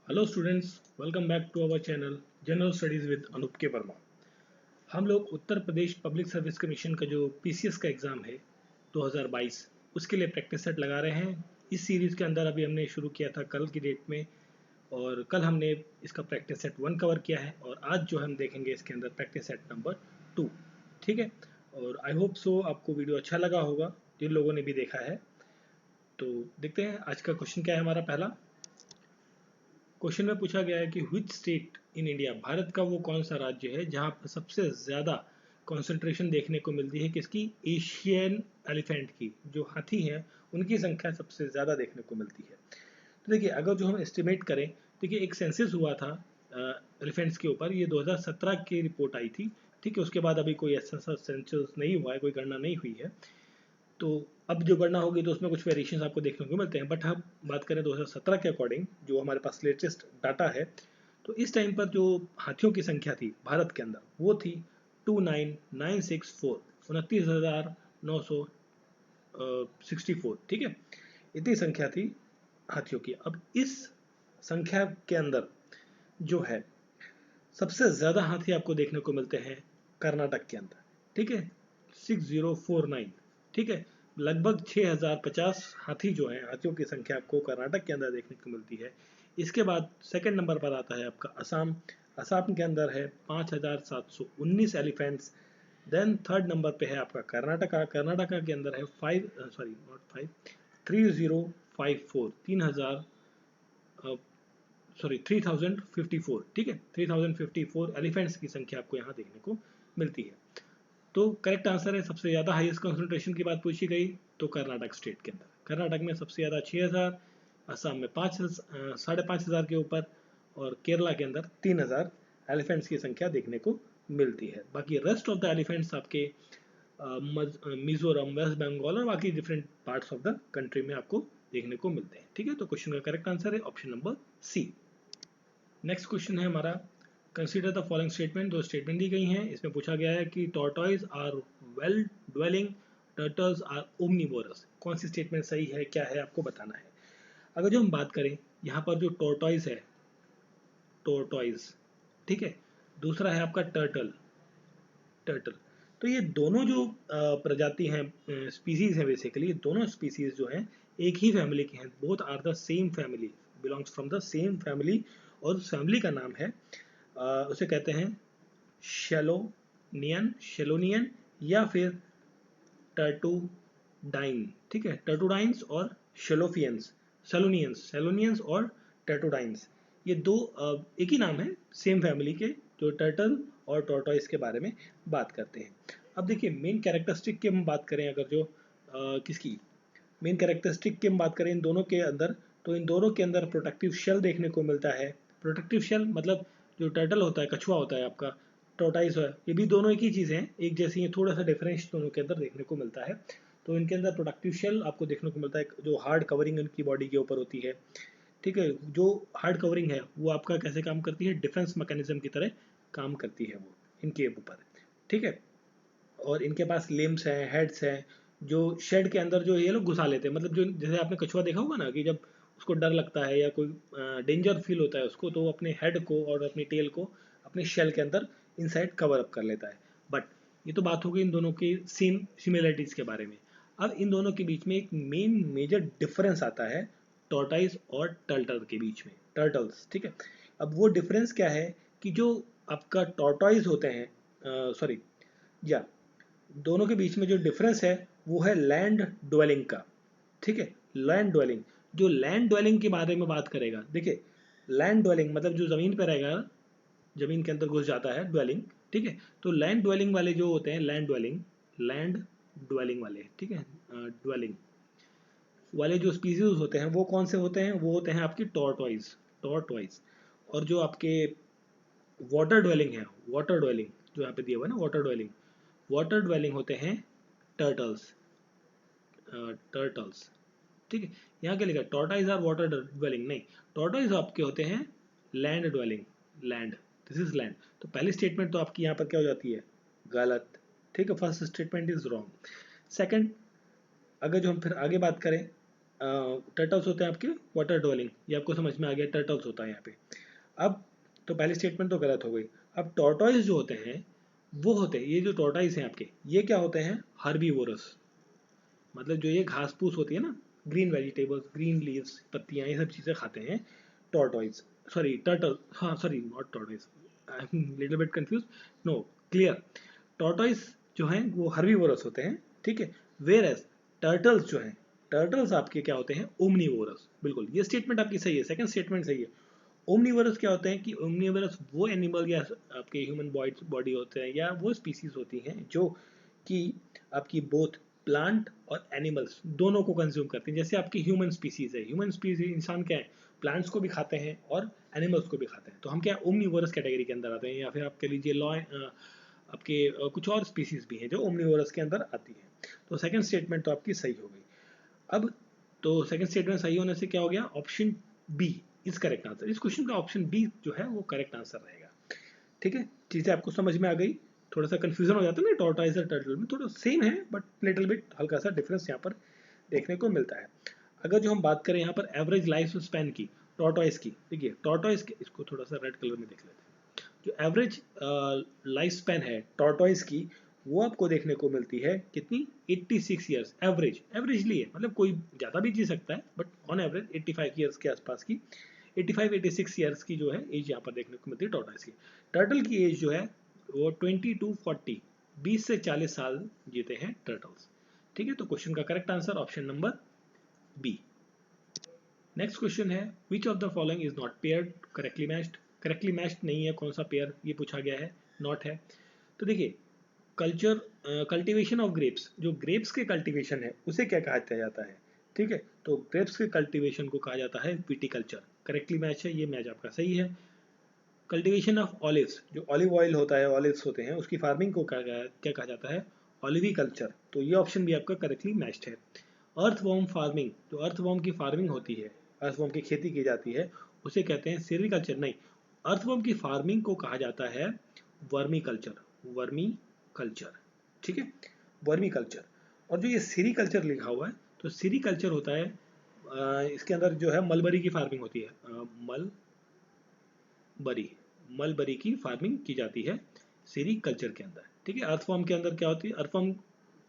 Hello students, welcome back to our channel general studies with Anoop K Verma. हम लोग Uttar Pradesh public service commission का जो PCS का एग्ज़ाम है 2022 उसके लिए प्रैक्टिस सेट लगा रहे हैं। इस सीरीज़ के अंदर अभी हमने शुरू किया था कल की डेट में, और कल हमने इसका प्रैक्टिस सेट 1 कवर किया है, और आज जो हम देखेंगे इसके अंदर प्रैक्टिस सेट नंबर 2। ठीक है, और आई होप सो आपको वीडियो अच्छा लगा होगा जिन लोगों ने भी देखा है। तो देखते हैं आज का क्वेश्चन क्या है। हमारा पहला क्वेश्चन में पूछा गया है कि which state in India, Bharat का वो कौन सा राज्य है जहां पर सबसे ज़्यादा कंसंट्रेशन देखने को मिलती है किसकी, एशियन एलिफेंट की। जो हाथी हैं उनकी संख्या सबसे ज़्यादा देखने को मिलती है। तो देखिए, अगर जो हम एस्टिमेट करें, देखिए एक सेंसस हुआ था एलिफेंट्स के ऊपर, ये 2017 की रिपोर्ट आई थी। ठीक है, उसके बाद अभी कोई ऐसा सेंसस नहीं हुआ है, कोई गणना नहीं हुई है। तो अब जो गणना होगी तो उसमें कुछ वेरिएशंस आपको देखने को मिलते हैं, बट हम बात करें 2017 के अकॉर्डिंग जो हमारे पास लेटेस्ट डाटा है, तो इस टाइम पर जो हाथियों की संख्या थी भारत के अंदर वो थी 29964, 29,964। ठीक है, इतनी संख्या थी हाथियों की। अब इस संख्या के अंदर जो है सबसे ज़्यादा हाथी आपको देखने को मिलते हैं कर्नाटक के अंदर। ठीक है, 6049। ठीक है, लगभग 6050 हाथी जो हैं, हाथियों की संख्या आपको कर्नाटक के अंदर देखने को मिलती है। इसके बाद सेकंड नंबर पर आता है आपका असम। असम के अंदर है 5719 एलिफेंट्स। देन थर्ड नंबर पे है आपका कर्नाटका। कर्नाटका के अंदर है 3054, 3054। ठीक है, 3054 एलिफेंट्स की संख्या आपको यहाँ देखने को मिलती है। तो करेक्ट आंसर है, सबसे ज़्यादा हाईएस्ट कंसंट्रेशन की बात पूछी गई तो कर्नाटक स्टेट के अंदर। कर्नाटक में सबसे ज़्यादा 6000, असम में 5,500 के ऊपर, और केरला के अंदर 3000 एलिफेंट्स की संख्या देखने को मिलती है। बाकी रेस्ट ऑफ द एलिफेंट्स आपके मिजोरम, वेस्ट बंगाल और बाकी different parts of the country में आपको देखने को मिलते हैं। ठीक है, तो क्वेश्चन का करेक्ट आंसर है option number C. Next question है हमारा, कंसीडर द फॉलोइंग स्टेटमेंट। दो स्टेटमेंट दी गई हैं, इसमें पूछा गया है कि tortoise are well dwelling, turtles are omnivorous. कौन सी स्टेटमेंट सही है, क्या है, आपको बताना है। अगर जो हम बात करें यहाँ पर जो टॉर्टॉइज है, टॉर्टॉइज, ठीक है, दूसरा है आपका टर्टल, टर्टल। तो ये दोनों जो प्रजाति हैं, स्पीसीज हैं, बेसिकली दोनों स्पीसीज जो हैं एक ही फैमिली के हैं। Both are the same family, belongs from the same family, और उस फैमिली का नाम है उसे कहते हैं शेलोनियन, शेलोनियन, या फिर टर्टुडाइन। ठीक है, टर्टुडाइंस और शेलोफियंस, सेलोनियंस, सेलोनियंस और टर्टुडाइंस, ये दो एक ही नाम है सेम फैमिली के, जो टर्टल और टॉर्टॉइस के बारे में बात करते हैं। अब देखिए, मेन कैरेक्टरिस्टिक की हम बात करें, अगर जो किसकी मेन कैरेक्टरिस्टिक की हम बात करें इन दोनों के अंदर, तो इन दोनों के अंदर प्रोटेक्टिव शेल देखने को मिलता है। प्रोटेक्टिव शेल मतलब जो टर्टल होता है, कछुआ होता है आपका, टोटाइस है, ये भी दोनों एक ही चीज़ हैं, एक जैसी है, थोड़ा सा डिफरेंस दोनों के अंदर देखने को मिलता है। तो इनके अंदर प्रोटेक्टिव शेल आपको देखने को मिलता है, जो हार्ड कवरिंग इनकी बॉडी के ऊपर होती है। ठीक है, जो हार्ड कवरिंग है वो आपका कैसे काम करती है, डिफेंस मैकेनिज्म की तरह काम करती है वो इनके ऊपर। ठीक है, और इनके पास लिम्स हैं, हेड्स हैं, जो शेड के अंदर जो ये लोग घुसा लेते हैं। मतलब जो, जैसे आपने कछुआ देखा होगा ना, कि जब उसको डर लगता है या कोई डेंजर फील होता है उसको, तो वो अपने हेड को और अपनी टेल को अपने शेल के अंदर इनसाइड कवर अप कर लेता है। बट ये तो बात हो गई इन दोनों की सेम सिमिलरिटीज के बारे में। अब इन दोनों के बीच में एक मेन मेजर डिफरेंस आता है टॉर्टाइज और टर्टल के बीच में, टर्टल्स। ठीक है, अब वो डिफरेंस क्या है कि जो आपका टॉर्टाइज होते हैं, सॉरी, या दोनों के बीच में जो डिफरेंस है वो है लैंड ड्वेलिंग का। ठीक है, लैंड ड्वेलिंग, जो लैंड ड्वेलिंग के बारे में बात करेगा, देखिए लैंड ड्वेलिंग मतलब जो ज़मीन पर रहेगा, ज़मीन के अंदर घुस जाता है, ड्वेलिंग। ठीक है, तो लैंड ड्वेलिंग वाले जो होते हैं, लैंड ड्वेलिंग, लैंड ड्वेलिंग वाले, ठीक है, ड्वेलिंग वाले जो स्पीसीज होते हैं वो कौन से होते हैं, वो होते हैं आपकी टॉर्टॉइज, टॉर्टॉइज। और जो आपके वाटर ड्वेलिंग है, वाटर ड्वेलिंग जो यहाँ पे दिया हुआ है ना, वाटर ड्वेलिंग, वाटर ड्वेलिंग होते हैं टर्टल्स, टर्टल्स। ठीक है, यहाँ क्या लिखा है, टॉर्टाइज आर वाटर ड्वेलिंग, नहीं, टॉर्टाइज आपके होते हैं land dwelling, land, this is land. तो पहली स्टेटमेंट तो आपकी यहाँ पर क्या हो जाती है, गलत। ठीक है, first statement is wrong. Second, अगर जो हम फिर आगे बात करें टर्टल्स होते हैं आपके वाटर डवेलिंग, ये आपको समझ में आ गया, टर्टल्स होता है यहाँ पे। अब तो पहली स्टेटमेंट तो गलत हो गई। अब टॉर्टोइज जो होते हैं वो होते हैं, ये जो टॉर्टोइज हैं आपके, ये क्या होते हैं, हर्बीवोरस, मतलब जो ये घास फूस होती है ना, ग्रीन वेजिटेबल्स, ग्रीन लीव्स, पत्तियां, ये सब चीज़ें खाते हैं टॉर्टोइज, सॉरी टर्टल, हाँ sorry not tortoise, I am little bit confuse, no clear, tortoise जो हैं वो हर्बीवोरस होते हैं, ठीक है, वेयर एज टर्टल्स जो हैं, टर्टल्स आपके क्या होते हैं, ओमनीवोरस। बिल्कुल ये स्टेटमेंट आपकी सही है, सेकंड स्टेटमेंट सही है। ओमनीवोरस क्या होते हैं कि ओमनीवोरस वो एनिमल या आपके ह्यूमन बॉडी होते हैं या वो स्पीसीज होती हैं जो कि आपकी बोथ प्लांट और एनिमल्स दोनों को कंज्यूम करते हैं। जैसे आपकी ह्यूमन स्पीसीज है, ह्यूमन स्पीसीज इंसान क्या है, प्लांट्स को भी खाते हैं और एनिमल्स को भी खाते हैं, तो हम क्या ओमनीवोरस कैटेगरी के अंदर आते हैं, या फिर आप कह लीजिए आपके कुछ और स्पीसीज भी हैं जो ओमनीवोरस के अंदर आती हैं। तो सेकंड स्टेटमेंट तो आपकी सही हो गई। अब तो सेकंड स्टेटमेंट सही होने से क्या हो गया, option B is correct answer. इस क्वेश्चन का ऑप्शन बी जो है वो करेक्ट आंसर रहेगा। ठीक है, चीजें आपको समझ में आ गई। थोड़ा सा कंफ्यूजन हो जाता है ना टॉर्टोइज और टर्टल में, थोड़ा सेम है बट लिटिल बिट हल्का सा डिफरेंस यहाँ पर देखने को मिलता है। अगर जो हम बात करें यहाँ पर एवरेज लाइफ स्पैन की टॉर्टोइज की, देखिए टॉर्टोइज के, इसको थोड़ा सा रेड कलर में देख लेते हैं, जो एवरेज लाइफ स्पैन है टॉर्टोइज की, वो आपको देखने को मिलती है कितनी, 86 ईयर्स, एवरेजली है, मतलब कोई ज़्यादा भी जी सकता है बट ऑन एवरेज 85 ईयर्स के आसपास की, 85-86 ईयर्स की जो है एज यहाँ पर देखने को मिलती है टॉर्टोइज की। टर्टल की एज जो है वो 20 to 40, 20 से 40 साल जीते हैं टर्टल्स। ठीक है, तो क्वेश्चन का correct answer option number B. Next question है, which of the following is not paired correctly matched. Correctly matched नहीं है, कौन सा पेयर ये पूछा गया है, नॉट है। तो देखिए कल्चर, कल्टीवेशन ऑफ ग्रेप्स, जो ग्रेप्स के कल्टीवेशन है उसे क्या कहा जाता है, ठीक है, तो ग्रेप्स के कल्टीवेशन को कहा जाता है विटिकल्चर। करेक्टली मैच है, ये मैच आपका सही है। कल्टीवेशन ऑफ ऑलिव्स, जो ऑलिव ऑयल होता है, ऑलिव्स होते हैं, उसकी फार्मिंग को क्या कहा जाता है, ऑलिविकल्चर, तो ये ऑप्शन भी आपका करेक्टली मैच्ड है। अर्थवॉर्म फार्मिंग, जो अर्थवॉर्म की फार्मिंग होती है, अर्थवॉर्म की खेती की जाती है, उसे कहते हैं सेरिकल्चर, नहीं, अर्थवॉर्म की फार्मिंग को कहा जाता है वर्मी कल्चर, वर्मी कल्चर, ठीक है, वर्मी कल्चर। और जो ये सीरीकल्चर लिखा हुआ है, तो सीरीकल्चर होता है इसके अंदर जो है मलबरी की फार्मिंग होती है, मलबरी, मलबरी की फार्मिंग की जाती है सीरीकल्चर के अंदर, ठीक है। अर्थफॉर्म के अंदर क्या होती है, अर्थफॉर्म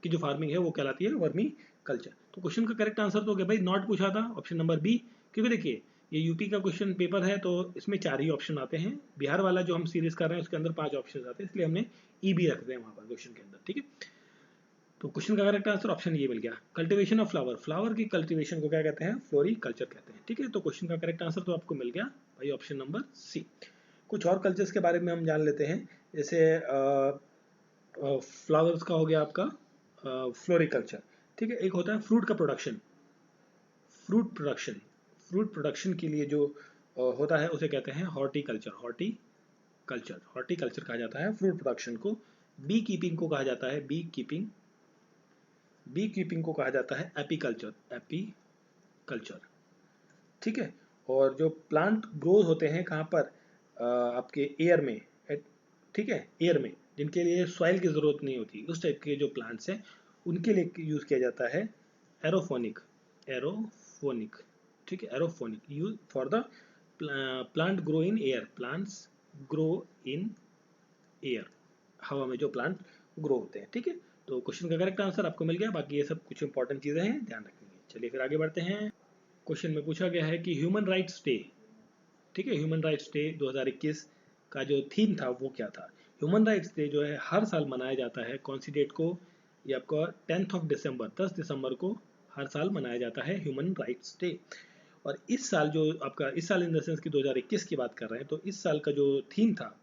की जो फार्मिंग है वो कहलाती है वर्मी कल्चर। तो क्वेश्चन का करेक्ट आंसर तो क्या भाई, नॉट पूछा था, ऑप्शन नंबर बी, क्योंकि देखिए ये यूपी का क्वेश्चन पेपर है तो इसमें 4 ही ऑप्शन आते हैं, बिहार वाला जो हम सीरीज कर रहे हैं उसके अंदर 5 ऑप्शन आते हैं, इसलिए हमने ई बी रखते हैं वहां पर क्वेश्चन के अंदर, ठीक है। तो क्वेश्चन का करेक्ट आंसर ऑप्शन ये मिल गया। कल्टीवेशन ऑफ फ्लावर, फ्लावर की कल्टीवेशन को क्या कहते हैं, फ्लोरिकल्चर कहते हैं, ठीक है। तो क्वेश्चन का करेक्ट आंसर तो आपको मिल गया भाई ऑप्शन नंबर सी। कुछ और कल्चर्स के बारे में हम जान लेते हैं, जैसे फ्लावर्स का हो गया आपका फ्लोरिकल्चर, ठीक है। एक होता है फ्रूट का production, fruit production, fruit production के लिए जो होता है उसे कहते हैं हॉर्टिकल्चर, हॉर्टिकल्चर, हॉर्टिकल्चर कहा जाता है फ्रूट प्रोडक्शन को। बी कीपिंग को कहा जाता है बी कीपिंग, बी कीपिंग को कहा जाता है एपीकल्चर, एपीकल्चर, ठीक है। और जो प्लांट ग्रो होते हैं कहाँ पर, आपके एयर में, ठीक है, एयर में, जिनके लिए सॉइल की जरूरत नहीं होती, उस टाइप के जो प्लांट्स हैं उनके लिए यूज किया जाता है एरोफोनिक, एरोफोनिक, ठीक है, aeroponic use for the plant grow in air, plants grow in air, हवा में जो प्लांट ग्रो होते हैं, ठीक है। तो क्वेश्चन का करेक्ट आंसर आपको मिल गया, बाकी ये सब कुछ इंपॉर्टेंट चीजें हैं, ध्यान रखेंगे। चलिए फिर आगे बढ़ते हैं। क्वेश्चन में पूछा गया है कि ह्यूमन राइट्स डे, ठीक है, ह्यूमन राइट्स डे 2021 का जो थीम था वो क्या था। ह्यूमन राइट्स डे जो है हर साल मनाया जाता है, कौन सी डेट को, ये आपका 10 दिसंबर, 10 दिसंबर को हर साल मनाया जाता है ह्यूमन राइट्स डे। और इस साल जो आपका, इस साल इन द सेंस की 2021 की बात कर रहे हैं, तो इस साल का जो थीम था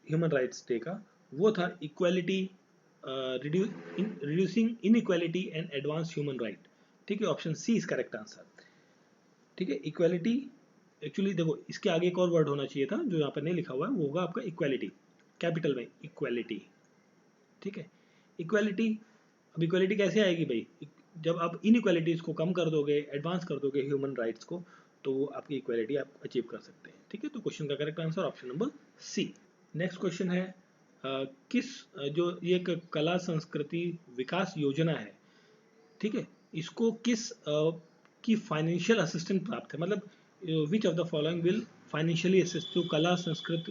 ह्यूमन राइट्स डे का, वो था equality, reducing inequality and advance human right, ठीक है, option C is correct answer, ठीक है। इक्वालिटी, एक्चुअली देखो इसके आगे एक और वर्ड होना चाहिए था जो यहाँ पर नहीं लिखा हुआ है, वो होगा आपका इक्वालिटी, कैपिटल में इक्वालिटी, ठीक है, इक्वालिटी। अब इक्वालिटी कैसे आएगी भाई, जब आप इनइक्वालिटीज को कम कर दोगे, एडवांस कर दोगे ह्यूमन राइट्स को, तो आपकी इक्वालिटी आप अचीव कर सकते हैं, ठीक है। तो क्वेश्चन का correct answer option number C. Next question है किस, जो ये एक कला संस्कृति विकास योजना है, ठीक है, इसको कि फाइनेंशियल असिस्टेंट प्राप्त है, मतलब विच of the following will financially assist, जो कला संस्कृत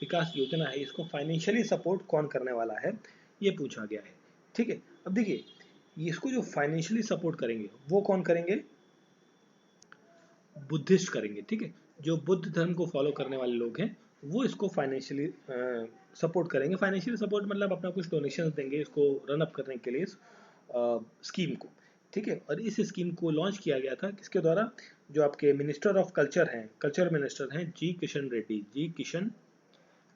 विकास योजना है इसको फाइनेंशियली सपोर्ट कौन करने वाला है, ये पूछा गया है। ठीक है, अब देखिए इसको जो फाइनेंशियली सपोर्ट करेंगे वो कौन करेंगे, बुद्धिस्ट करेंगे। ठीक है, जो बुद्ध धर्म को फॉलो करने वाले लोग हैं वो इसको फाइनेंशियली सपोर्ट करेंगे। फाइनेंशियली सपोर्ट मतलब अपना कुछ डोनेशन देंगे इसको रन अप करने के लिए इस स्कीम को। ठीक है, और इस स्कीम को लॉन्च किया गया था किसके द्वारा, जो आपके मिनिस्टर ऑफ कल्चर हैं, कल्चर मिनिस्टर हैं जी किशन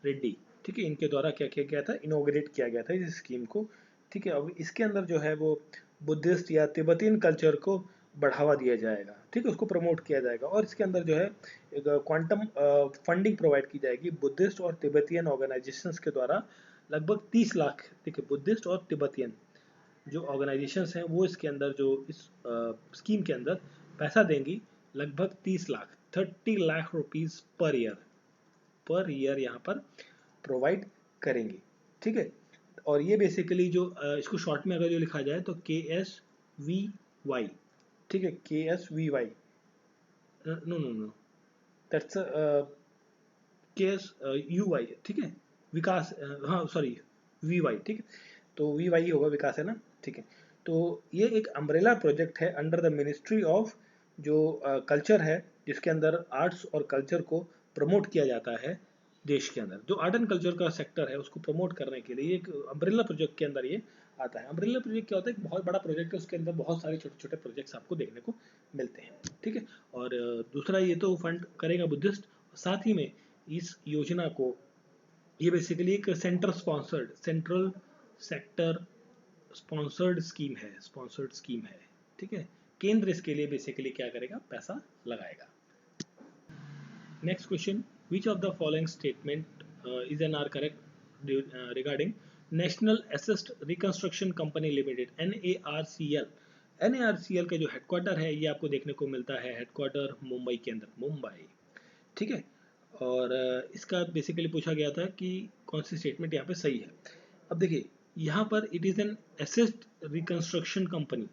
रेड्डी। ठीक है, इनके द्वारा क्या किया गया था, इनोग्रेट किया गया था इस स्कीम को। ठीक है, अब इसके अंदर जो है वो बुद्धिस्ट या तिब्बतियन कल्चर को बढ़ावा दिया जाएगा। ठीक है, उसको प्रमोट किया जाएगा और इसके अंदर जो है एक क्वांटम फंडिंग प्रोवाइड की जाएगी बुद्धिस्ट और तिब्बतियन ऑर्गेनाइजेशंस के द्वारा, लगभग 30 लाख। ठीक है, बुद्धिस्ट और तिब्बतियन जो ऑर्गेनाइजेशंस हैं वो इसके अंदर जो इस स्कीम के अंदर पैसा देंगी, लगभग 30 lakh 30 lakh rupees per year यहाँ पर प्रोवाइड करेंगे। ठीक है, और ये बेसिकली जो इसको शॉर्ट में अगर जो लिखा जाए तो KSVY। ठीक है, KSVY, नो दैट्स KSUY। ठीक है, विकास, हाँ सॉरी VY। ठीक है, तो VY होगा, विकास है ना। ठीक है, तो ये एक अम्ब्रेला प्रोजेक्ट है अंडर द मिनिस्ट्री ऑफ जो कल्चर है, जिसके अंदर आर्ट्स और कल्चर को प्रमोट किया जाता है देश के अंदर। जो आर्ट एंड कल्चर का सेक्टर है उसको प्रमोट करने के लिए एक अम्ब्रेला प्रोजेक्ट के अंदर ये आता है। अम्ब्रेला प्रोजेक्ट क्या होता है, एक बहुत बड़ा प्रोजेक्ट है, उसके अंदर बहुत सारे छोटे छोटे प्रोजेक्ट्स आपको देखने को मिलते हैं। ठीक है, और दूसरा ये तो फंड करेगा बुद्धिस्ट, साथ ही में इस योजना को, ये बेसिकली एक सेंट्रल सेक्टर स्पॉन्सर्ड स्कीम है। ठीक है, केंद्र इसके लिए बेसिकली क्या करेगा, पैसा लगाएगा। Next question, which of the following statement is an are correct regarding national asset reconstruction company limited, NARCL। NARCL का जो हेडक्वार्टर है ये आपको देखने को मिलता है, हेडक्वार्टर मुंबई के अंदर, मुंबई। ठीक है, और इसका बेसिकली पूछा गया था कि कौन सी स्टेटमेंट यहाँ पे सही है। अब देखिए यहाँ पर it is an asset reconstruction company,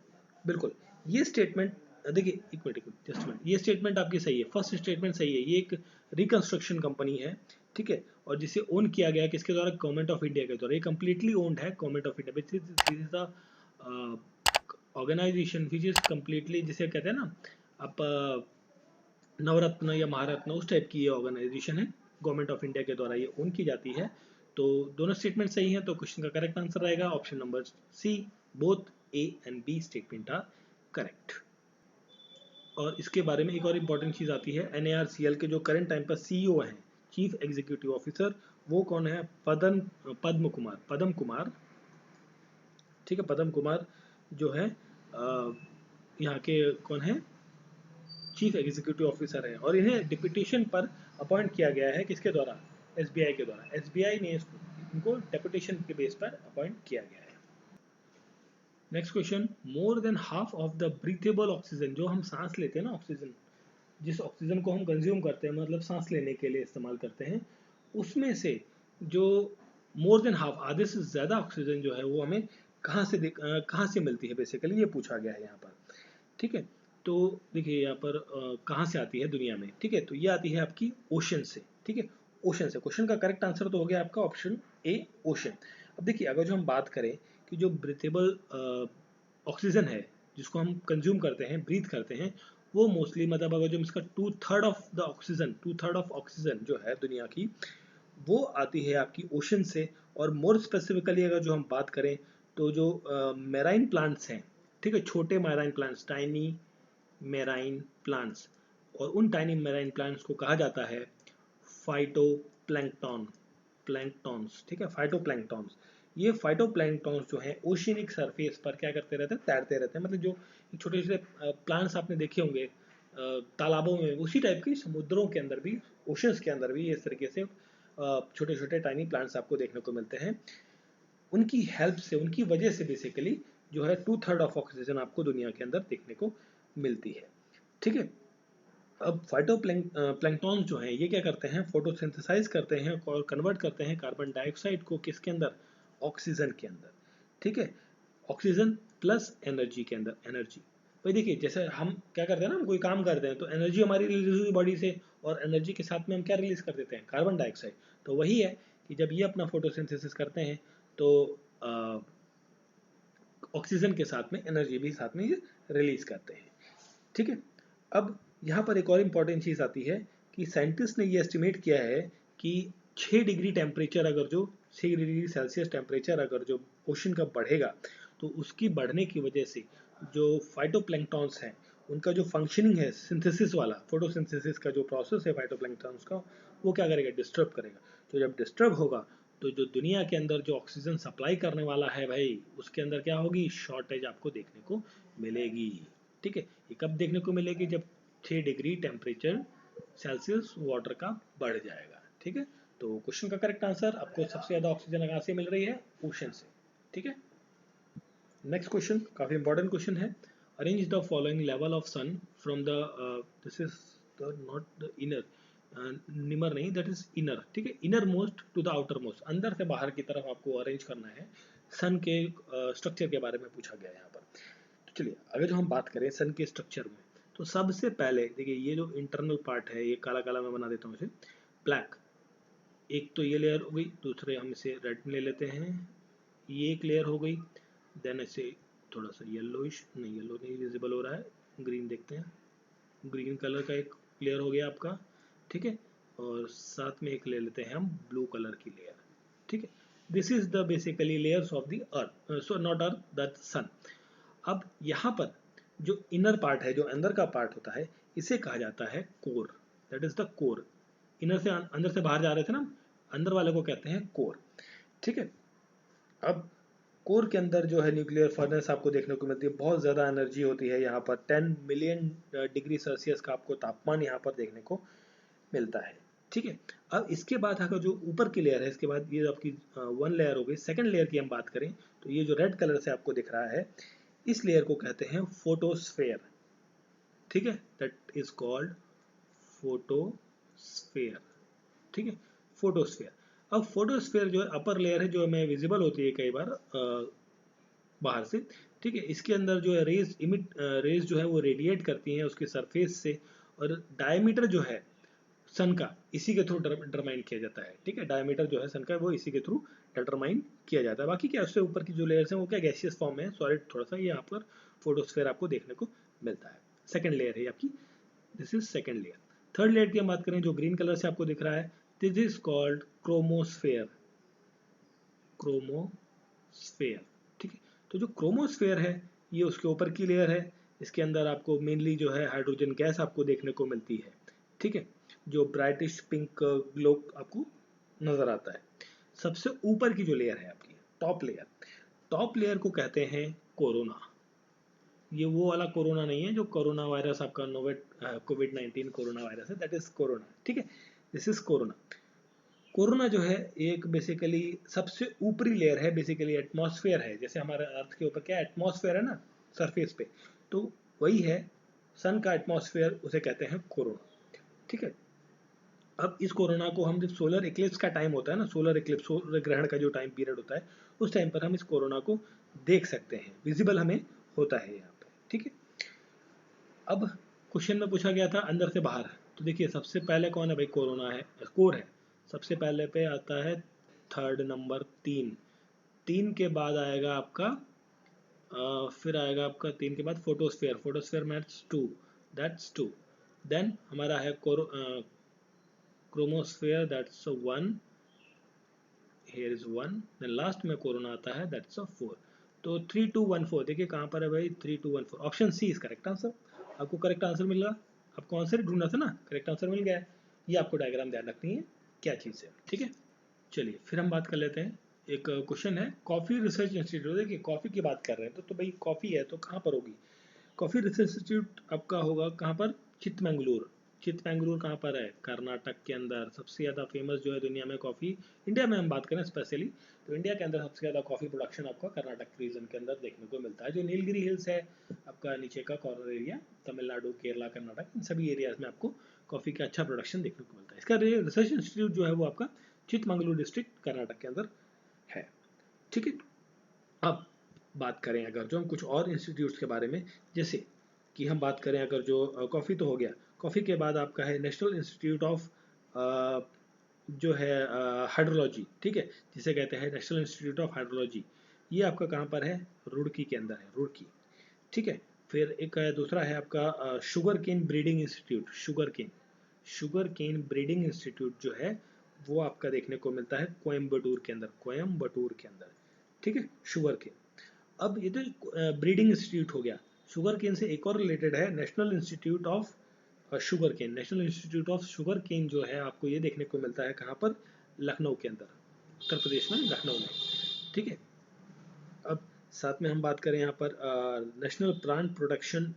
बिल्कुल ये स्टेटमेंट, देखिए एक मिनट जस्ट मिनट, ये स्टेटमेंट आपकी सही है, फर्स्ट स्टेटमेंट सही है, ये एक रिकंस्ट्रक्शन कंपनी है। ठीक है, और जिसे ओन किया गया किसके द्वारा, गवर्नमेंट ऑफ इंडिया के द्वारा, ये कंप्लीटली ओन्ड है government of India. This is the organization which is completely, जिसे कहते हैं ना आप नवरत्न या महारत्न, उस टाइप की ये ऑर्गेनाइजेशन है, गवर्नमेंट ऑफ इंडिया के द्वारा ये ओन की जाती है। तो दोनों स्टेटमेंट सही हैं, तो क्वेश्चन का करेक्ट आंसर रहेगा option number C, both A and B statement are correct. और इसके बारे में एक और इम्पॉर्टेंट चीज़ आती है, NARCL के जो करंट टाइम पर CEO हैं, चीफ एग्जीक्यूटिव ऑफिसर, वो कौन है, पद्म कुमार। ठीक है, पद्म कुमार जो है यहाँ के कौन है, चीफ एग्जीक्यूटिव ऑफिसर है, और इन्हें डिप्यूटेशन पर अपॉइंट किया गया है किसके द्वारा, SBI के द्वारा। SBI ने इनको डेपुटेशन के बेस पर अपॉइंट किया गया है। Next question, more than half of the breathable oxygen, जो हम सांस लेते हैं ना, ऑक्सीजन, जिस ऑक्सीजन को हम कंज्यूम करते हैं, मतलब सांस लेने के लिए इस्तेमाल करते हैं, उसमें से जो मोर देन हाफ, आधे से ज़्यादा ऑक्सीजन जो है वो हमें कहाँ से मिलती है, बेसिकली ये पूछा गया है यहाँ पर। ठीक है, तो देखिए यहाँ पर कहाँ से आती है दुनिया में। ठीक है, तो ये आती है आपकी ओशन से। ठीक है, ओशन से। क्वेश्चन का करेक्ट आंसर तो हो गया आपका ऑप्शन A, ओशन। अब देखिए अगर जो हम बात करें कि जो ब्रीथेबल ऑक्सीजन है, जिसको हम कंज्यूम करते हैं, ब्रीथ करते हैं, वो मोस्टली, मतलब अगर जो इसका 2/3 ऑफ ऑक्सीजन जो है दुनिया की, वो आती है आपकी ओशन से। और मोर स्पेसिफिकली अगर जो हम बात करें तो जो मेराइन प्लांट्स हैं, ठीक है, छोटे marine plants, tiny marine plants, और उन टाइनी मेराइन प्लांट्स को कहा जाता है प्लांक्टॉन्स। ठीक है, फाइटोप्लैंक्टॉन्स। ये फाइटोप्लैंक्टॉन्स जो हैं ओशियनिक सरफेस पर क्या करते रहते हैं, तैरते रहते हैं। मतलब जो छोटे छोटे प्लांट्स आपने देखे होंगे तालाबों में, उसी टाइप की समुद्रों के अंदर भी, ओशंस के अंदर भी इस तरीके से छोटे छोटे टाइनी प्लांट्स आपको देखने को मिलते हैं। उनकी हेल्प से, उनकी वजह से बेसिकली जो है 2/3 ऑफ ऑक्सीजन आपको दुनिया के अंदर देखने को मिलती है। ठीक है, अब फाइटोप्लैंक्टॉन्स जो हैं ये क्या करते हैं, फोटोसिंथेसाइज करते हैं और कन्वर्ट करते हैं कार्बन डाइऑक्साइड को किसके अंदर, ऑक्सीजन के अंदर। ठीक है, ऑक्सीजन प्लस एनर्जी के अंदर, एनर्जी। भाई देखिए, जैसे हम क्या करते हैं ना, हम कोई काम करते हैं तो एनर्जी हमारी रिलीज हुई बॉडी से, और एनर्जी के साथ में हम क्या रिलीज कर देते हैं, कार्बन डाइऑक्साइड। तो वही है कि जब ये अपना फोटोसिंथेसिस करते हैं तो ऑक्सीजन के साथ में एनर्जी भी साथ में ये रिलीज करते हैं। ठीक है, अब यहाँ पर एक और इम्पॉर्टेंट चीज़ आती है कि साइंटिस्ट ने ये एस्टिमेट किया है कि 6 डिग्री टेम्परेचर अगर जो 6 डिग्री सेल्सियस टेम्परेचर अगर जो ओशन का बढ़ेगा, तो उसकी बढ़ने की वजह से जो फाइटोप्लैंक्टॉन्स हैं उनका जो फंक्शनिंग है, सिंथेसिस वाला, फोटोसिंथेसिस का जो प्रोसेस है फाइटोप्लैंक्टॉन्स का, वो क्या करेगा, डिस्टर्ब करेगा। तो जब डिस्टर्ब होगा तो जो दुनिया के अंदर जो ऑक्सीजन सप्लाई करने वाला है भाई, उसके अंदर क्या होगी, शॉर्टेज आपको देखने को मिलेगी। ठीक है, ये कब देखने को मिलेगी, जब 6 डिग्री टेम्परेचर सेल्सियस वाटर का बढ़ जाएगा। ठीक है, तो क्वेश्चन का करेक्ट आंसर, आपको सबसे ज़्यादा ऑक्सीजन कहाँ से मिल रही है, ओशन से। ठीक है, नेक्स्ट क्वेश्चन काफ़ी इंपॉर्टेंट क्वेश्चन है। Arrange the following level of sun from the, this is the not the inner, निमर नहीं, दैट इज इनर। ठीक है, innermost to the outermost, अंदर से बाहर की तरफ आपको अरेंज करना है। सन के स्ट्रक्चर के बारे में पूछा गया है यहाँ पर। तो चलिए, अगर जो हम बात करें सन के स्ट्रक्चर में, तो सबसे पहले देखिए, ये जो इंटरनल पार्ट है, ये काला काला मैं बना देता हूँ इसे ब्लैक। एक तो ये लेयर हो गई, दूसरे हम इसे रेड ले लेते हैं, ये एक लेयर हो गई। देन इसे थोड़ा सा येलोइश, नहीं येलो नहीं विजिबल हो रहा है, ग्रीन देखते हैं, ग्रीन कलर का एक लेयर हो गया आपका। ठीक है, और साथ में एक ले लेते हैं हम ब्लू कलर की लेयर। ठीक है, this is the basically layers of the earth, so not earth, that sun. अब यहाँ पर जो इनर पार्ट है, जो अंदर का पार्ट होता है, इसे कहा जाता है core, that is the core. Inner से अंदर से बाहर जा रहे थे ना, अंदर वाले को कहते हैं कोर। ठीक है, अब कोर के अंदर जो है न्यूक्लियर फर्नेस आपको देखने को मिलती है, बहुत ज़्यादा एनर्जी होती है यहाँ पर, 10 मिलियन डिग्री सेल्सियस का आपको तापमान यहाँ पर देखने को मिलता है। ठीक है, अब इसके बाद अगर जो ऊपर की लेयर है, इसके बाद ये आपकी वन लेयर हो गई। सेकंड लेयर की हम बात करें तो ये जो रेड कलर से आपको दिख रहा है, इस लेयर को कहते हैं फोटोस्फेयर। ठीक है, दैट इज कॉल्ड फोटोस्फेयर। ठीक है, फोटोस्फेयर। अब फोटोस्फेयर जो है अपर लेयर है, जो हमें विजिबल होती है कई बार बाहर से। ठीक है, इसके अंदर जो है रेज जो है वो रेडिएट करती हैं उसके सरफेस से, और डायमीटर जो है सन का इसी के थ्रू डिटरमाइन किया जाता है। ठीक है, डायमीटर जो है सन का वो इसी के थ्रू डिटरमाइन किया जाता है। बाकी क्या उससे ऊपर की जो लेयर्स हैं वो क्या गैसियस फॉर्म में है, सॉलिड थोड़ा सा, ये यहाँ पर फोटोस्फेयर आपको देखने को मिलता है। सेकंड लेयर है आपकी, this is second layer. Third layer की हम बात करें, जो ग्रीन कलर से आपको दिख रहा है, this is called chromosphere. Chromosphere. ठीक है, तो जो क्रोमोस्फेयर है ये उसके ऊपर की लेयर है। इसके अंदर आपको मेनली जो है हाइड्रोजन गैस आपको देखने को मिलती है। ठीक है, जो ब्राइटिश पिंक ग्लो आपको नजर आता है। सबसे ऊपर की जो लेयर है आपकी टॉप लेयर को कहते हैं कोरोना। ये वो वाला कोरोना नहीं है जो कोरोना वायरस आपका कोविड-19 कोरोना वायरस है, दैट इज कोरोना। ठीक है, दिस इज कोरोना। कोरोना जो है एक बेसिकली सबसे ऊपरी लेयर है, बेसिकली एटमॉस्फेयर है। जैसे हमारे अर्थ के ऊपर क्या एटमॉस्फेयर है ना, सरफेस पे, तो वही है सन का एटमॉस्फेयर, उसे कहते हैं कोरोना। ठीक है, अब इस कोरोना को हम जब सोलर इक्लिप्स का टाइम होता है ना, सोलर इक्लिप्स, सूर्य ग्रहण का जो टाइम पीरियड होता है, उस टाइम पर हम इस कोरोना को देख सकते हैं, विजिबल हमें होता है यहाँ पर। ठीक है, अब क्वेश्चन में पूछा गया था अंदर से बाहर, तो देखिए सबसे पहले कौन है भाई, कोरोना है, कोर है। सबसे पहले पे आता है थर्ड नंबर 3। 3 के बाद आएगा आपका फिर आएगा आपका 3 के बाद फोटोस्फेयर। फोटोस्फेयर मैट्स 2, दैट्स 2। देन हमारा है chromosphere, that's 1, here is 1। Then last में कोरोना आता है, दैट्स 4। तो 3 2 1 4, देखिए कहाँ पर है भाई, 3 2 1 4, option C is correct answer. आपको करेक्ट आंसर मिल रहा, आपको आंसर ढूंढना था ना, करेक्ट आंसर मिल गया है। ये आपको डायग्राम ध्यान रखनी है क्या चीज़ है। ठीक है, चलिए फिर हम बात कर लेते हैं। एक क्वेश्चन है, कॉफ़ी रिसर्च इंस्टीट्यूट, देखिए कॉफ़ी की बात कर रहे हैं तो भाई कॉफ़ी है तो कहाँ पर होगी, कॉफ़ी रिसर्च इंस्टीट्यूट आपका होगा कहाँ पर, चिकमंगलुर। चिकमंगलुर कहाँ पर है, कर्नाटक के अंदर। सबसे ज़्यादा फेमस जो है दुनिया में कॉफ़ी, इंडिया में हम बात करें स्पेशली, तो इंडिया के अंदर सबसे ज़्यादा कॉफ़ी प्रोडक्शन आपका कर्नाटक रीजन के अंदर देखने को मिलता है। जो नीलगिरी हिल्स है आपका नीचे का कॉर्नर एरिया, तमिलनाडु, केरला, कर्नाटक, इन सभी एरियाज में आपको कॉफ़ी का अच्छा प्रोडक्शन देखने को मिलता है। इसका रिसर्च इंस्टीट्यूट जो है वो आपका चिकमंगलुर डिस्ट्रिक्ट कर्नाटक के अंदर है। ठीक है, अब बात करें अगर जो हम कुछ और इंस्टीट्यूट्स के बारे में, जैसे कि हम बात करें अगर जो कॉफ़ी तो हो गया, कॉफ़ी के बाद आपका है नेशनल इंस्टीट्यूट ऑफ जो है हाइड्रोलॉजी, ठीक है, जिसे कहते हैं नेशनल इंस्टीट्यूट ऑफ हाइड्रोलॉजी। ये आपका कहाँ पर है, रुड़की के अंदर है, रुड़की, ठीक है। फिर एक दूसरा है आपका sugar cane breeding institute, sugar cane breeding institute जो है वो आपका देखने को मिलता है कोयम्बटूर के अंदर, कोयम्बटूर के अंदर, ठीक है, शुगर केन। अब ये तो ब्रीडिंग इंस्टीट्यूट हो गया। शुगर केन से एक और रिलेटेड है national institute of sugar cane. National institute of sugar cane जो है आपको ये देखने को मिलता है कहाँ पर, लखनऊ के अंदर, उत्तर प्रदेश में लखनऊ में, ठीक है। अब साथ में हम बात करें यहाँ पर national plant production